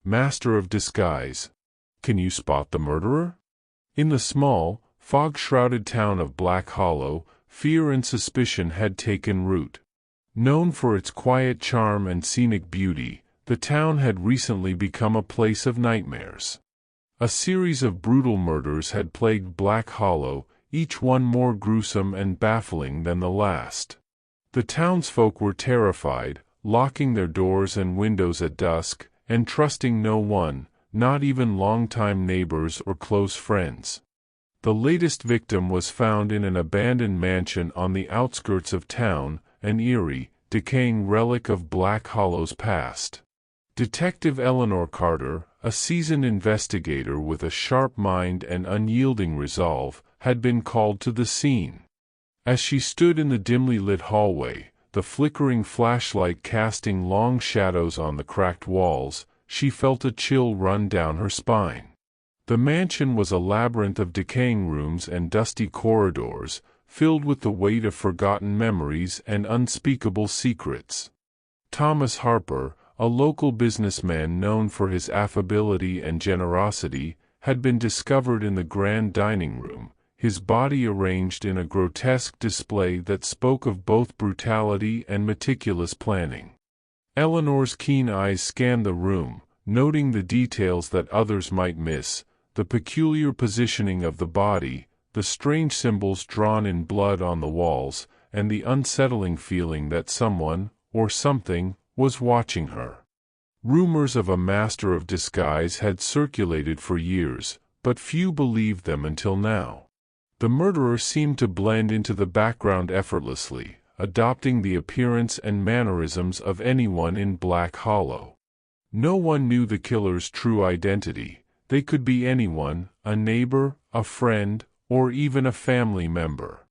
master of disguise. Can you spot the murderer? In the small, fog-shrouded town of Black Hollow, fear and suspicion had taken root. Known for its quiet charm and scenic beauty, the town had recently become a place of nightmares. A series of brutal murders had plagued Black Hollow, each one more gruesome and baffling than the last. The townsfolk were terrified, locking their doors and windows at dusk, and trusting no one, not even longtime neighbors or close friends. The latest victim was found in an abandoned mansion on the outskirts of town, an eerie, decaying relic of Black Hollow's past. Detective Eleanor Carter, a seasoned investigator with a sharp mind and unyielding resolve, had been called to the scene. As she stood in the dimly lit hallway, the flickering flashlight casting long shadows on the cracked walls, she felt a chill run down her spine. The mansion was a labyrinth of decaying rooms and dusty corridors, filled with the weight of forgotten memories and unspeakable secrets. Thomas Harper, a local businessman known for his affability and generosity, had been discovered in the grand dining room, his body arranged in a grotesque display that spoke of both brutality and meticulous planning. Eleanor's keen eyes scanned the room, noting the details that others might miss, the peculiar positioning of the body, the strange symbols drawn in blood on the walls, and the unsettling feeling that someone, or something, was watching her. Rumors of a master of disguise had circulated for years, but few believed them until now. The murderer seemed to blend into the background effortlessly, adopting the appearance and mannerisms of anyone in Black Hollow. No one knew the killer's true identity. They could be anyone, a neighbor, a friend, or even a family member.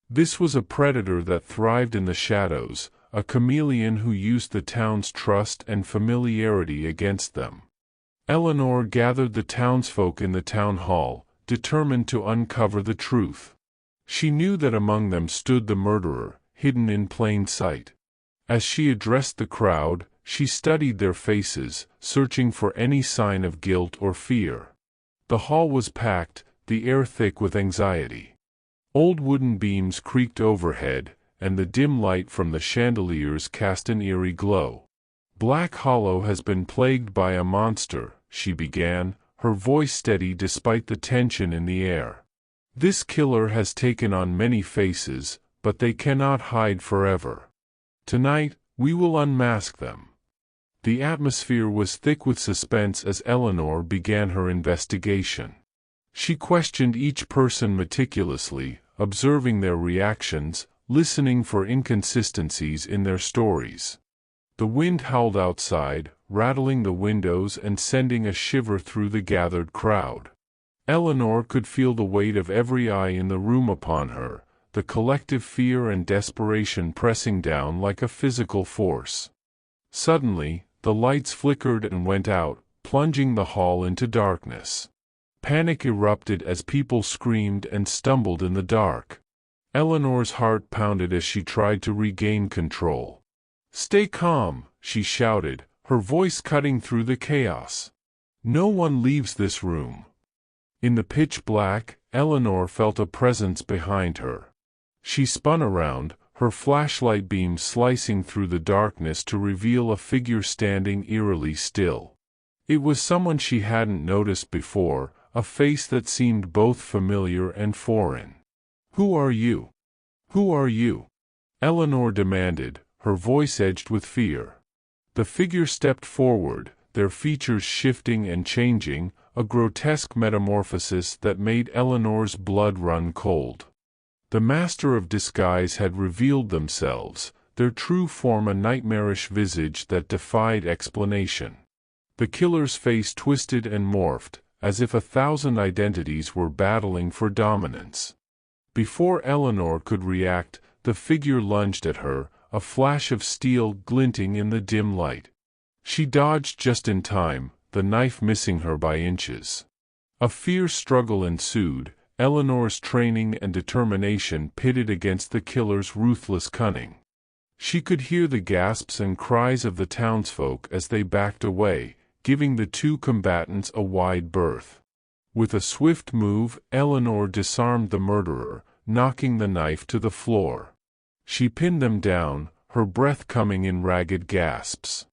This was a predator that thrived in the shadows, a chameleon who used the town's trust and familiarity against them. Eleanor gathered the townsfolk in the town hall, determined to uncover the truth. She knew that among them stood the murderer, hidden in plain sight. As she addressed the crowd, she studied their faces, searching for any sign of guilt or fear. The hall was packed, the air thick with anxiety. Old wooden beams creaked overhead, and the dim light from the chandeliers cast an eerie glow. Black Hollow has been plagued by a monster, she began, her voice steady despite the tension in the air. This killer has taken on many faces, but they cannot hide forever. Tonight, we will unmask them. The atmosphere was thick with suspense as Eleanor began her investigation. She questioned each person meticulously, observing their reactions, listening for inconsistencies in their stories. The wind howled outside, rattling the windows and sending a shiver through the gathered crowd. Eleanor could feel the weight of every eye in the room upon her, the collective fear and desperation pressing down like a physical force. Suddenly, the lights flickered and went out, plunging the hall into darkness. Panic erupted as people screamed and stumbled in the dark. Eleanor's heart pounded as she tried to regain control. "Stay calm," she shouted, her voice cutting through the chaos. "No one leaves this room." In the pitch black, Eleanor felt a presence behind her. She spun around, her flashlight beam slicing through the darkness to reveal a figure standing eerily still. It was someone she hadn't noticed before, a face that seemed both familiar and foreign. "Who are you? Who are you?" Eleanor demanded, her voice edged with fear. The figure stepped forward, their features shifting and changing, a grotesque metamorphosis that made Eleanor's blood run cold. The master of disguise had revealed themselves, their true form a nightmarish visage that defied explanation. The killer's face twisted and morphed, as if 1,000 identities were battling for dominance. Before Eleanor could react, the figure lunged at her, a flash of steel glinting in the dim light. She dodged just in time, the knife missing her by inches. A fierce struggle ensued, Eleanor's training and determination pitted against the killer's ruthless cunning. She could hear the gasps and cries of the townsfolk as they backed away, giving the two combatants a wide berth. With a swift move, Eleanor disarmed the murderer, knocking the knife to the floor. She pinned them down, her breath coming in ragged gasps.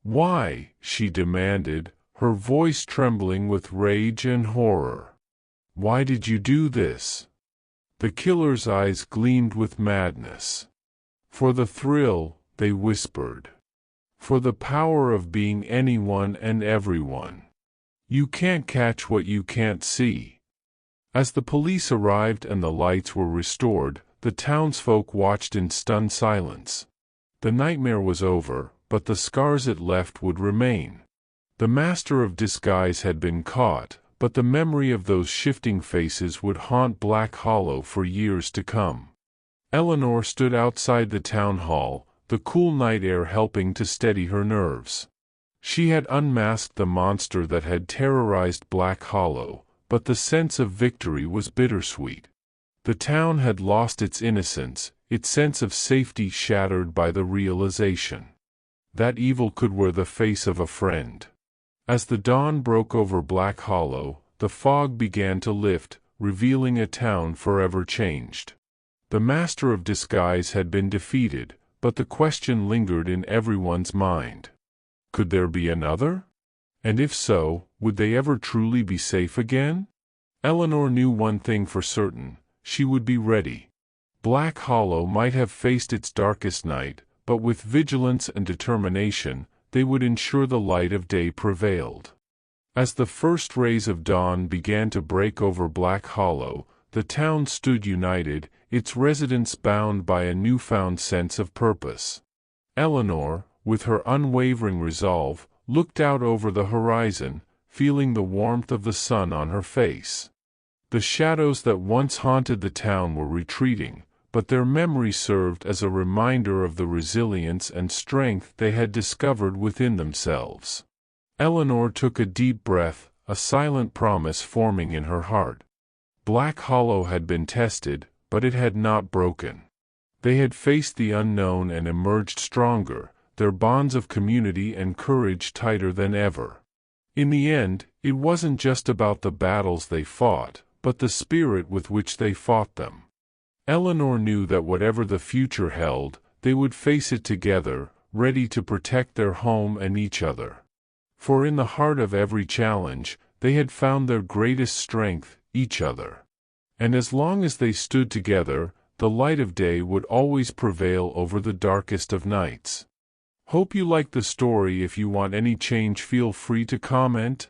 "Why?" she demanded, her voice trembling with rage and horror. "Why did you do this?" The killer's eyes gleamed with madness. "For the thrill," they whispered. "For the power of being anyone and everyone. You can't catch what you can't see." As the police arrived and the lights were restored, the townsfolk watched in stunned silence. The nightmare was over, but the scars it left would remain. The master of disguise had been caught, but the memory of those shifting faces would haunt Black Hollow for years to come. Eleanor stood outside the town hall, the cool night air helping to steady her nerves. She had unmasked the monster that had terrorized Black Hollow, but the sense of victory was bittersweet. The town had lost its innocence, its sense of safety shattered by the realization that evil could wear the face of a friend. As the dawn broke over Black Hollow, the fog began to lift, revealing a town forever changed. The master of disguise had been defeated, but the question lingered in everyone's mind. Could there be another? And if so, would they ever truly be safe again? Eleanor knew one thing for certain: she would be ready. Black Hollow might have faced its darkest night, but with vigilance and determination, they would ensure the light of day prevailed. As the first rays of dawn began to break over Black Hollow, the town stood united, its residents bound by a newfound sense of purpose. Eleanor, with her unwavering resolve, looked out over the horizon, feeling the warmth of the sun on her face. The shadows that once haunted the town were retreating, but their memory served as a reminder of the resilience and strength they had discovered within themselves. Eleanor took a deep breath, a silent promise forming in her heart. Black Hollow had been tested, but it had not broken. They had faced the unknown and emerged stronger, their bonds of community and courage tighter than ever. In the end, it wasn't just about the battles they fought, but the spirit with which they fought them. Eleanor knew that whatever the future held, they would face it together, ready to protect their home and each other. For in the heart of every challenge, they had found their greatest strength, each other. And as long as they stood together, the light of day would always prevail over the darkest of nights. Hope you liked the story. If you want any change, feel free to comment.